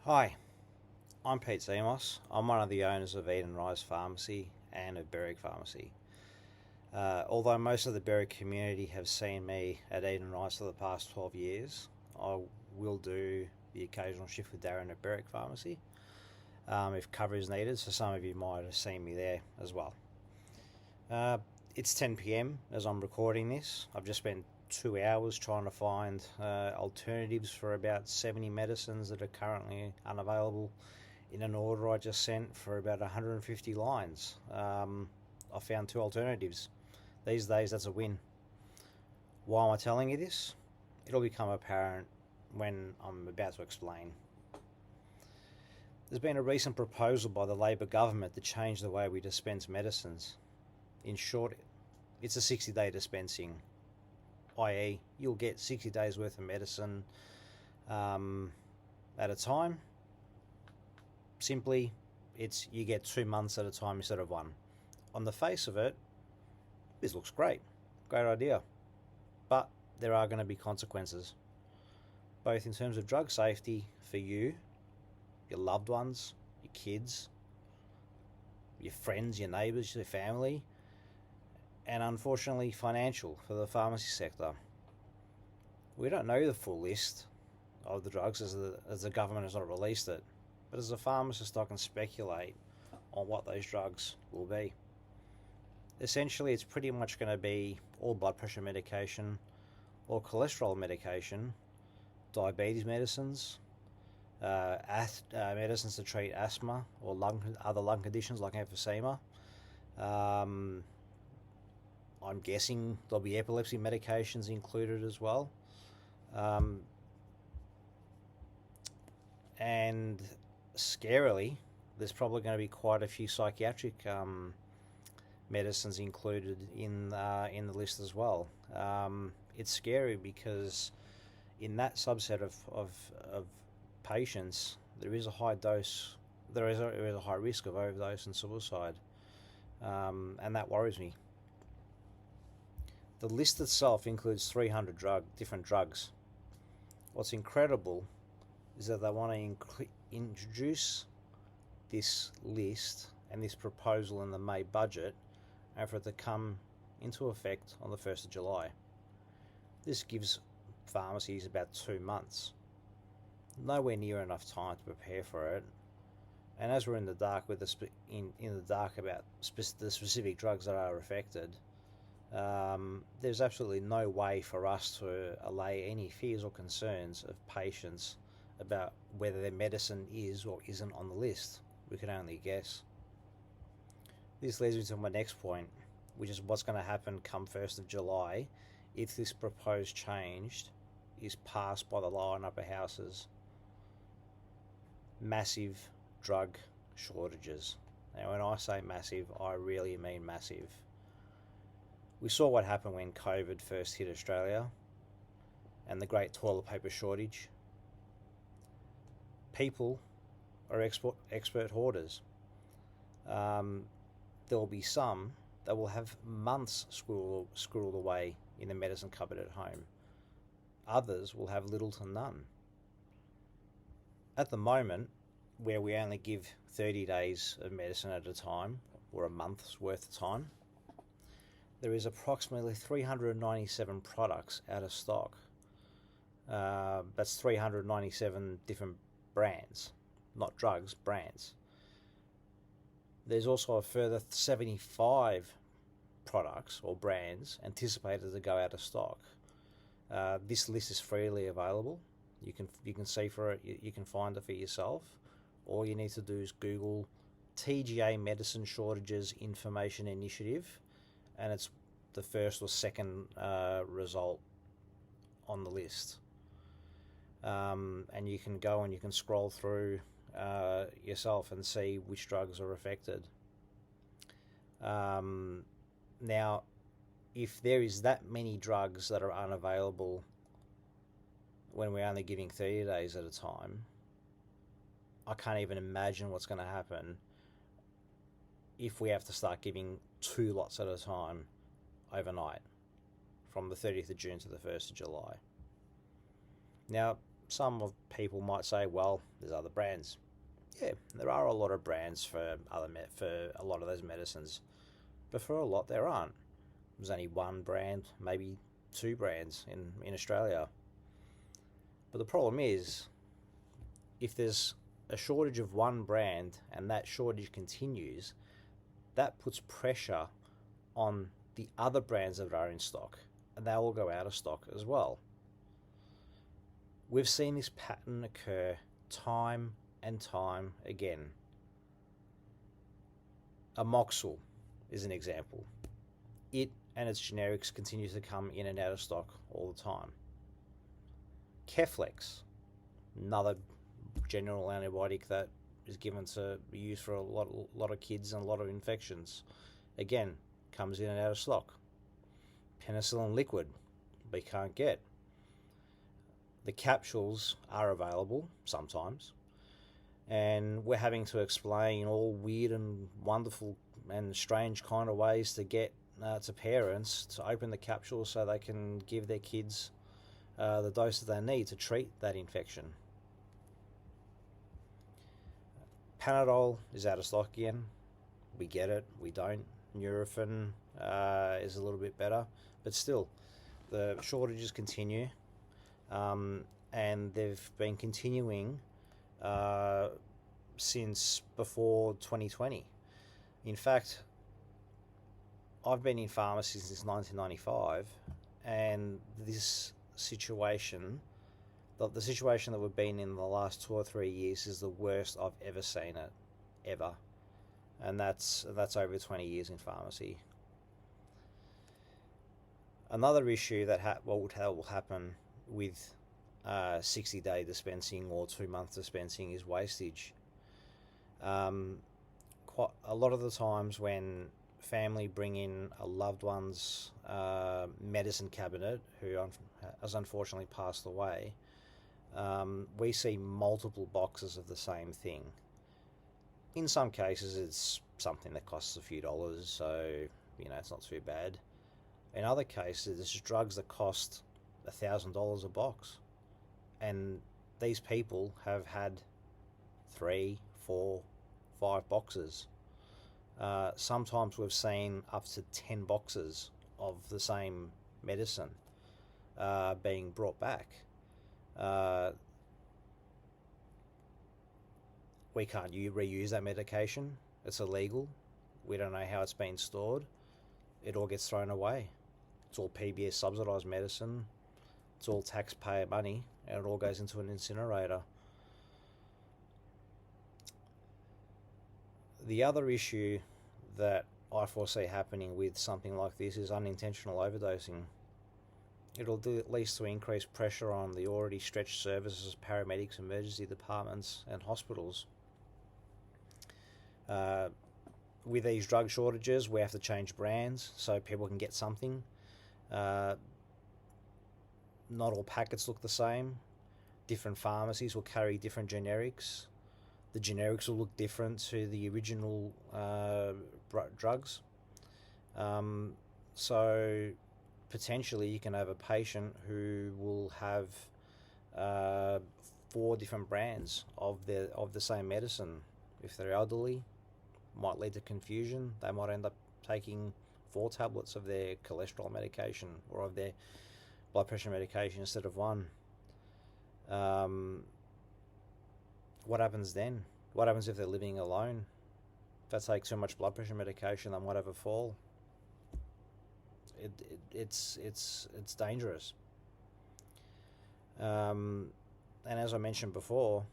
Hi, I'm Pete Zemos. I'm one of the owners of Eden Rise Pharmacy and of Berwick Pharmacy. Although most of the Berwick community have seen me at Eden Rise for the past 12 years, I will do the occasional shift with Darren at Berwick Pharmacy if cover is needed, so some of you might have seen me there as well. It's 10 p.m. as I'm recording this. I've just spent 2 hours trying to find alternatives for about 70 medicines that are currently unavailable in an order I just sent for about 150 lines. I found two alternatives. These days, that's a win. Why am I telling you this? It'll become apparent when I'm about to explain. There's been a recent proposal by the Labor government to change the way we dispense medicines. In short, it's a 60-day dispensing, i.e. you'll get 60 days worth of medicine at a time. Simply, you get 2 months at a time instead of one. On the face of it, this looks great idea, but there are going to be consequences, both in terms of drug safety for you, your loved ones, your kids, your friends, your neighbours, your family, and unfortunately financial for the pharmacy sector. We don't know the full list of the drugs as the government has not released it, but as a pharmacist I can speculate on what those drugs will be. Essentially, it's pretty much going to be all blood pressure medication, or cholesterol medication, diabetes medicines, medicines to treat asthma or other lung conditions like emphysema. I'm guessing there'll be epilepsy medications included as well. And scarily, there's probably going to be quite a few psychiatric medicines included in the list as well. It's scary because in that subset of patients, there is a high risk of overdose and suicide, and that worries me. The list itself includes 300 different drugs. What's incredible is that they want to introduce this list and this proposal in the May budget, and for it to come into effect on the 1st of July. This gives pharmacies about 2 months. Nowhere near enough time to prepare for it. And as we're in the dark in the dark about the specific drugs that are affected, there's absolutely no way for us to allay any fears or concerns of patients about whether their medicine is or isn't on the list. We can only guess. This leads me to my next point, which is what's going to happen come 1st of July if this proposed change is passed by the lower and upper houses. Massive drug shortages. Now, when I say massive, I really mean massive. We saw what happened when COVID first hit Australia and the great toilet paper shortage. People are expert hoarders. There will be some that will have months squirreled away in the medicine cupboard at home. Others will have little to none. At the moment, where we only give 30 days of medicine at a time, or a month's worth of time, there is approximately 397 products out of stock. That's 397 different brands, not drugs, brands. There's also a further 75 products or brands anticipated to go out of stock. This list is freely available. You can see for it. You can find it for yourself. All you need to do is Google TGA Medicine Shortages Information Initiative, and it's the first or second result on the list. And you can go and you can scroll through yourself and see which drugs are affected. Now, if there is that many drugs that are unavailable when we're only giving 30 days at a time, I can't even imagine what's going to happen if we have to start giving 2 lots at a time overnight from the 30th of June to the 1st of July. Now, some of people might say, well, there's other brands. Yeah, there are a lot of brands for for a lot of those medicines, but for a lot there aren't. There's only one brand, maybe two brands in Australia. But the problem is, if there's a shortage of one brand and that shortage continues, that puts pressure on the other brands that are in stock, and they all go out of stock as well. We've seen this pattern occur time and time again. Amoxil is an example. It and its generics continue to come in and out of stock all the time. Keflex, another general antibiotic that is given to be used for a lot of kids and a lot of infections, again, comes in and out of stock. Penicillin liquid, we can't get. The capsules are available sometimes, and we're having to explain all weird and wonderful and strange kind of ways to get to parents to open the capsules so they can give their kids the dose that they need to treat that infection. Panadol is out of stock again. We get it, we don't. Nurofen is a little bit better, but still, the shortages continue, and they've been continuing since before 2020. In fact, I've been in pharmacy since 1995, and this situation, the situation that we've been in the last 2 or 3 years, is the worst I've ever seen it, ever. And that's over 20 years in pharmacy. Another issue that will happen with 60-day dispensing or 2-month dispensing is wastage. Quite a lot of the times when family bring in a loved one's medicine cabinet who has unfortunately passed away, we see multiple boxes of the same thing. In some cases, it's something that costs a few dollars, so it's not too bad. In other cases, it's drugs that cost $1,000 a box, and these people have had 3, 4, 5 boxes. Sometimes we've seen up to 10 boxes of the same medicine being brought back. We can't reuse that medication. It's illegal. We don't know how it's been stored. It all gets thrown away. It's all PBS subsidised medicine. It's all taxpayer money, and it all goes into an incinerator. The other issue that I foresee happening with something like this is unintentional overdosing. It'll lead to increased pressure on the already stretched services, paramedics, emergency departments, and hospitals. With these drug shortages, we have to change brands so people can get something. Not all packets look the same. Different pharmacies will carry different generics. The generics will look different to the original drugs. So potentially you can have a patient who will have 4 different brands of the same medicine. If they're elderly, might lead to confusion. They might end up taking 4 tablets of their cholesterol medication or of their blood pressure medication instead of 1. What happens then? What happens if they're living alone? If they take too much blood pressure medication, they might have a fall. It's dangerous. And as I mentioned before,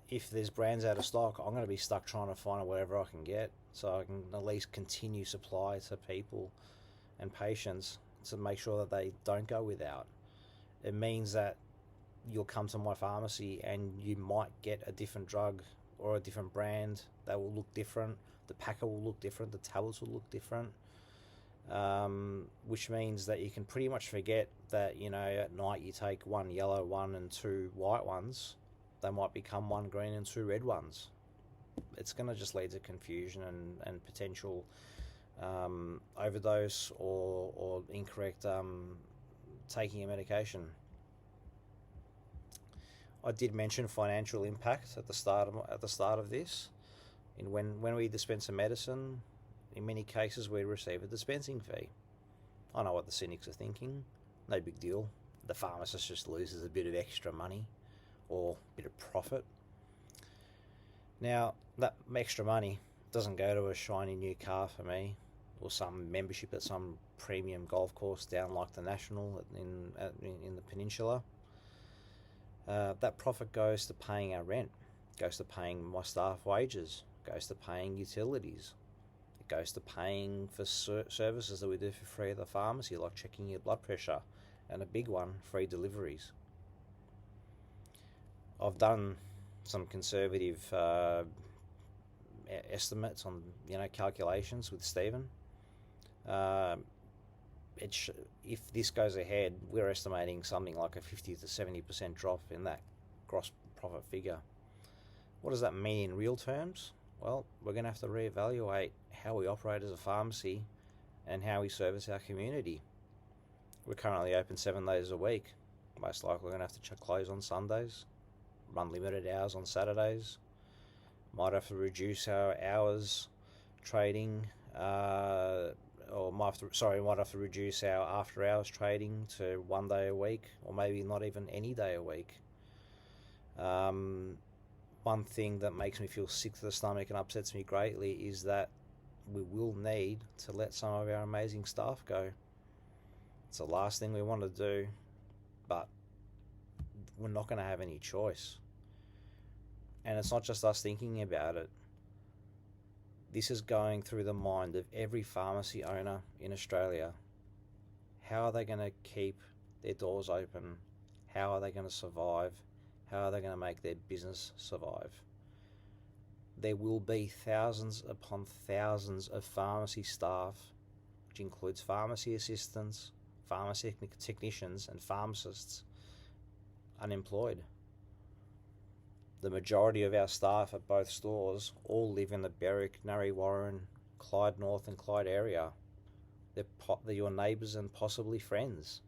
if there's brands out of stock, I'm going to be stuck trying to find whatever I can get so I can at least continue supply to people and patients to make sure that they don't go without. It means that you'll come to my pharmacy and you might get a different drug or a different brand that will look different. The packet will look different. The tablets will look different. Which means that you can pretty much forget that, at night you take 1 yellow one and 2 white ones. They might become 1 green and 2 red ones. It's going to just lead to confusion and potential overdose or incorrect taking a medication. I did mention financial impact at the start of this. And when we dispense a medicine, in many cases we receive a dispensing fee. I know what the cynics are thinking. No big deal. The pharmacist just loses a bit of extra money or a bit of profit. Now, that extra money doesn't go to a shiny new car for me, or some membership at some premium golf course down like the National in the Peninsula. That profit goes to paying our rent, goes to paying my staff wages, goes to paying utilities. It goes to paying for services that we do for free at the pharmacy, like checking your blood pressure, and a big one, free deliveries. I've done some conservative estimates on, calculations with Stephen. If this goes ahead, we're estimating something like a 50 to 70% drop in that gross profit figure. What does that mean in real terms? Well, we're going to have to reevaluate how we operate as a pharmacy and how we service our community. We're currently open 7 days a week. Most likely we're going to have to close on Sundays, run limited hours on Saturdays. Might have to reduce our hours trading, might have to reduce our after hours trading to 1 day a week, or maybe not even any day a week. One thing that makes me feel sick to the stomach and upsets me greatly is that we will need to let some of our amazing staff go. It's the last thing we want to do, but we're not going to have any choice. And it's not just us thinking about it. This is going through the mind of every pharmacy owner in Australia. How are they going to keep their doors open? How are they going to survive? How are they going to make their business survive? There will be thousands upon thousands of pharmacy staff, which includes pharmacy assistants, pharmacy technicians and pharmacists, unemployed. The majority of our staff at both stores all live in the Berwick, Narre Warren, Clyde North and Clyde area. They're your neighbours and possibly friends.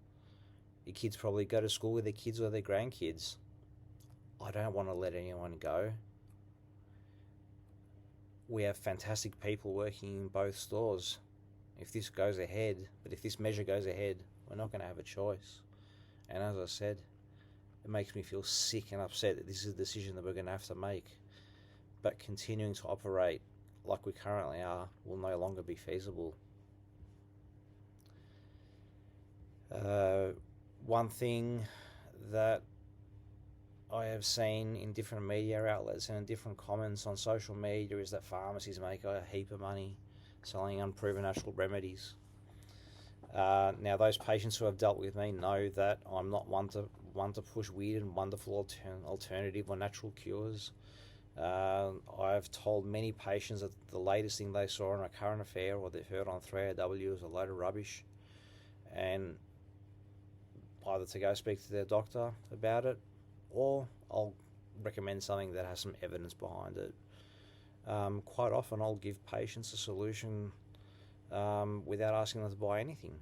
Your kids probably go to school with their kids or their grandkids. I don't want to let anyone go. We have fantastic people working in both stores. If this measure goes ahead, we're not going to have a choice. And as I said, it makes me feel sick and upset that this is a decision that we're going to have to make. But continuing to operate like we currently are will no longer be feasible. One thing that I have seen in different media outlets and in different comments on social media is that pharmacies make a heap of money selling unproven natural remedies. Now, those patients who have dealt with me know that I'm not one to push weird and wonderful alternative or natural cures. I've told many patients that the latest thing they saw in a current affair or they've heard on 3AW is a load of rubbish, and either to go speak to their doctor about it, or I'll recommend something that has some evidence behind it. Quite often I'll give patients a solution without asking them to buy anything.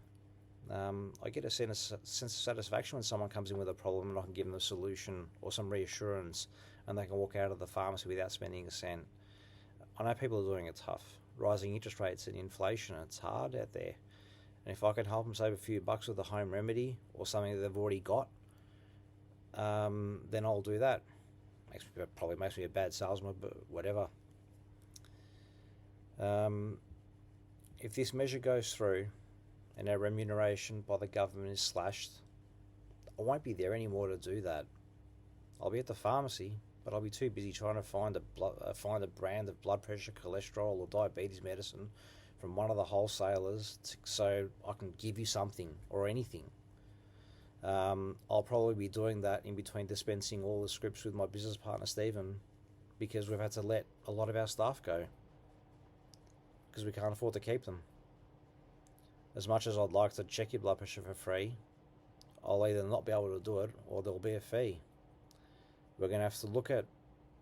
I get a sense of satisfaction when someone comes in with a problem and I can give them a solution or some reassurance and they can walk out of the pharmacy without spending a cent. I know people are doing it tough. Rising interest rates and inflation, it's hard out there. And if I can help them save a few bucks with a home remedy or something that they've already got, then I'll do that. Probably makes me a bad salesman, but whatever. If this measure goes through and our remuneration by the government is slashed, I won't be there anymore to do that. I'll be at the pharmacy, but I'll be too busy trying to find a brand of blood pressure, cholesterol or diabetes medicine from one of the wholesalers so I can give you something or anything. I'll probably be doing that in between dispensing all the scripts with my business partner Stephen, because we've had to let a lot of our staff go because we can't afford to keep them. As much as I'd like to check your blood pressure for free, I'll either not be able to do it or there'll be a fee. We're going to have to look at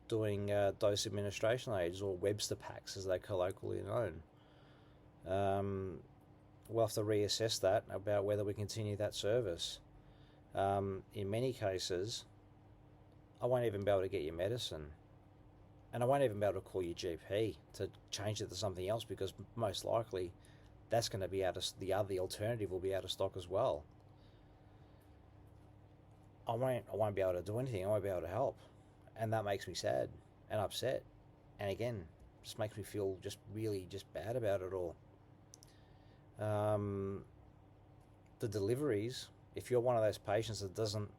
doing dose administration aids, or Webster packs as they're colloquially known. We'll have to reassess that about whether we continue that service. In many cases, I won't even be able to get your medicine. And I won't even be able to call your GP to change it to something else, because most likely that's going to be out of the alternative will be out of stock as well. I won't be able to do anything. I won't be able to help, and that makes me sad and upset. And again, just makes me feel just really just bad about it all. The deliveries. If you're one of those patients that isn't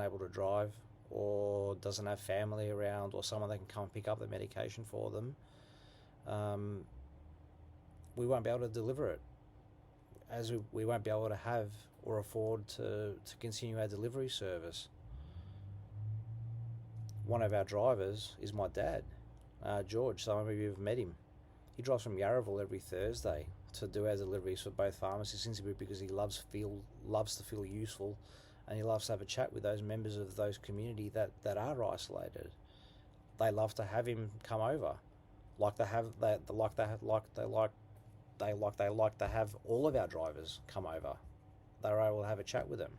able to drive, or doesn't have family around, or someone that can come pick up the medication for them, we won't be able to deliver it, as we won't be able to have or afford to continue our delivery service. One of our drivers is my dad, George. Some of you have met him. He drives from Yarraville every Thursday to do our deliveries for both pharmacies, simply because he loves to feel useful, and he loves to have a chat with those members of those community that are isolated. They love to have him come over, like they like to have all of our drivers come over. They're able to have a chat with them.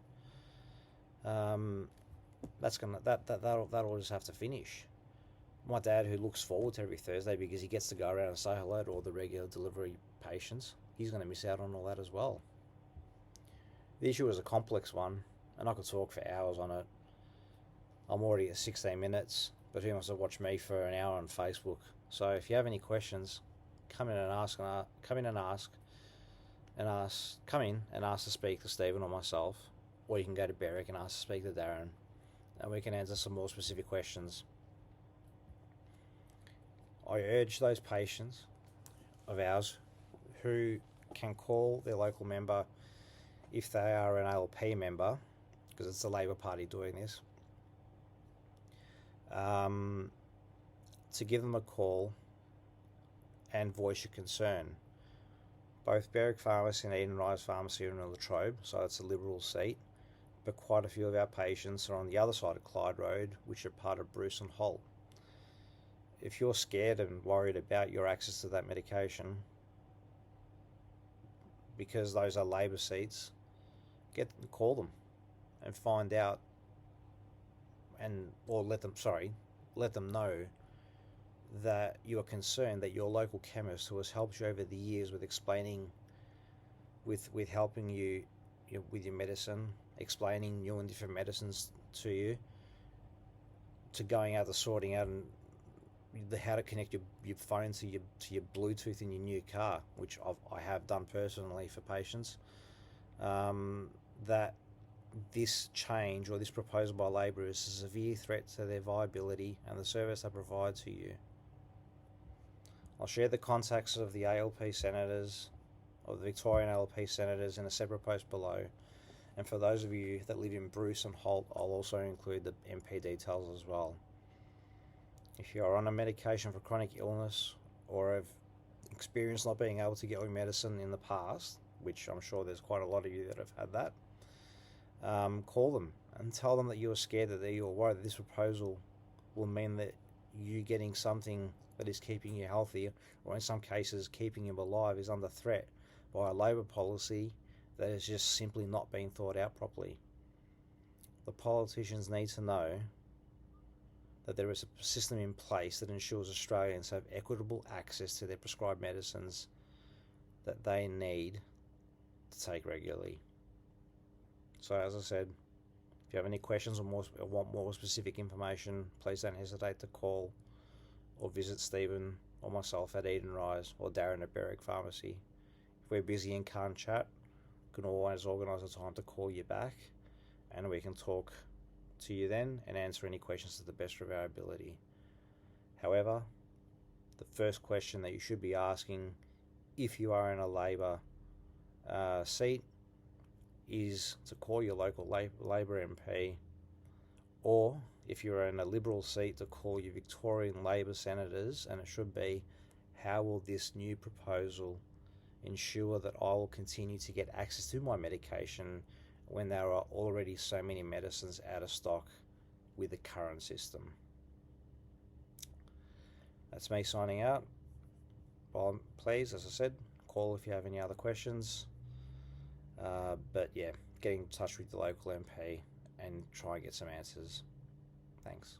That'll just have to finish. My dad, who looks forward to every Thursday because he gets to go around and say hello to all the regular delivery patients, he's going to miss out on all that as well. The issue is a complex one, and I could talk for hours on it. I'm already at 16 minutes, but who wants to watch me for an hour on Facebook? So if you have any questions, come in and ask to speak to Stephen or myself, or you can go to Berwick and ask to speak to Darren, and we can answer some more specific questions. I urge those patients of ours who can call their local member if they are an ALP member, because it's the Labor Party doing this, to give them a call and voice your concern. Both Berwick Pharmacy and Eden Rise Pharmacy are in Latrobe, so it's a Liberal seat, but quite a few of our patients are on the other side of Clyde Road, which are part of Bruce and Holt. If you're scared and worried about your access to that medication, because those are Labor seats, call them and find out, or let them know that you are concerned that your local chemist, who has helped you over the years with explaining, with helping you with your medicine, explaining new and different medicines to you, to going out to sorting out and how to connect your phone to your Bluetooth in your new car, which I have done personally for patients, that this change or this proposal by Labor is a severe threat to their viability and the service they provide to you. I'll share the contacts of the ALP senators, of the Victorian ALP senators, in a separate post below. And for those of you that live in Bruce and Holt, I'll also include the MP details as well. If you are on a medication for chronic illness, or have experienced not being able to get your medicine in the past, which I'm sure there's quite a lot of you that have had that, call them and tell them that you are scared, that you are worried that this proposal will mean that you getting something that is keeping you healthy, or in some cases keeping you alive, is under threat by a Labor policy that is just simply not being thought out properly. The politicians need to know that there is a system in place that ensures Australians have equitable access to their prescribed medicines that they need to take regularly. So as I said, if you have any questions or want more specific information, please don't hesitate to call or visit Stephen or myself at Eden Rise, or Darren at Berwick Pharmacy. If we're busy and can't chat, we can always organise a time to call you back, and we can talk to you then and answer any questions to the best of our ability. However, the first question that you should be asking if you are in a Labor seat is to call your local Labor MP, or if you're in a Liberal seat, to call your Victorian Labor senators, and it should be, how will this new proposal ensure that I will continue to get access to my medication when there are already so many medicines out of stock with the current system? That's me signing out. Well, please, as I said, call if you have any other questions. But yeah, get in touch with the local MP and try and get some answers. Thanks.